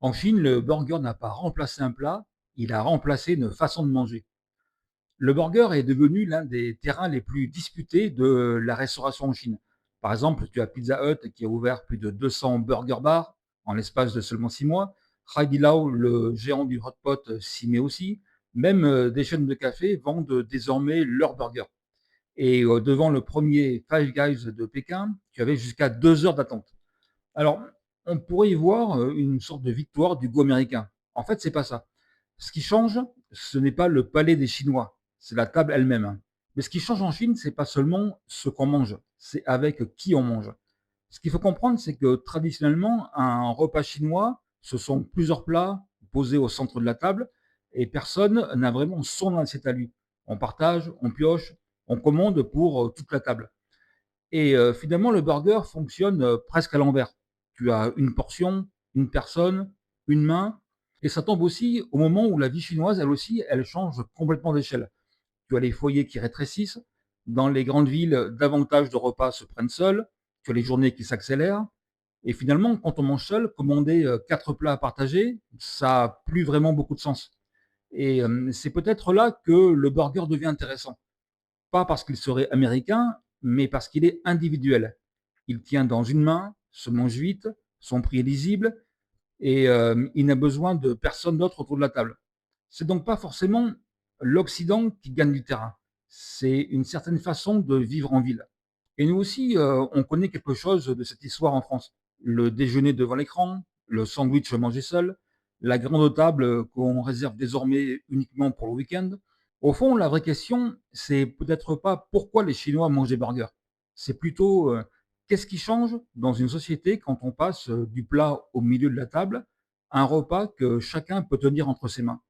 En Chine, le burger n'a pas remplacé un plat, il a remplacé une façon de manger. Le burger est devenu l'un des terrains les plus disputés de la restauration en Chine. Par exemple, tu as Pizza Hut qui a ouvert plus de 200 burger bars en l'espace de seulement 6 mois. Haidilao, le géant du hot pot, s'y met aussi. Même des chaînes de café vendent désormais leurs burgers. Et devant le premier Five Guys de Pékin, tu avais jusqu'à 2 heures d'attente. Alors, on pourrait y voir une sorte de victoire du goût américain. En fait, c'est pas ça. Ce qui change, ce n'est pas le palais des Chinois, c'est la table elle-même, hein. Mais ce qui change en Chine, c'est pas seulement ce qu'on mange, c'est avec qui on mange. Ce qu'il faut comprendre, c'est que traditionnellement, un repas chinois, ce sont plusieurs plats posés au centre de la table et personne n'a vraiment son assiette à lui. On partage, on pioche, on commande pour toute la table. Et finalement, le burger fonctionne presque à l'envers. Tu as une portion, une personne, une main, et ça tombe aussi au moment où la vie chinoise, elle aussi, elle change complètement d'échelle. Tu as les foyers qui rétrécissent. Dans les grandes villes, davantage de repas se prennent seuls. Tu as les journées qui s'accélèrent. Et finalement, quand on mange seul, commander 4 plats à partager, ça a plus vraiment beaucoup de sens. Et c'est peut-être là que le burger devient intéressant. Pas parce qu'il serait américain, mais parce qu'il est individuel. Il tient dans une main, se mange vite, son prix est lisible et il n'a besoin de personne d'autre autour de la table. C'est donc pas forcément l'Occident qui gagne du terrain. C'est une certaine façon de vivre en ville. Et nous aussi, on connaît quelque chose de cette histoire en France. Le déjeuner devant l'écran, le sandwich mangé seul, la grande table qu'on réserve désormais uniquement pour le week-end. Au fond, la vraie question, c'est peut-être pas pourquoi les Chinois mangent des burgers. C'est plutôt qu'est-ce qui change dans une société quand on passe du plat au milieu de la table à un repas que chacun peut tenir entre ses mains.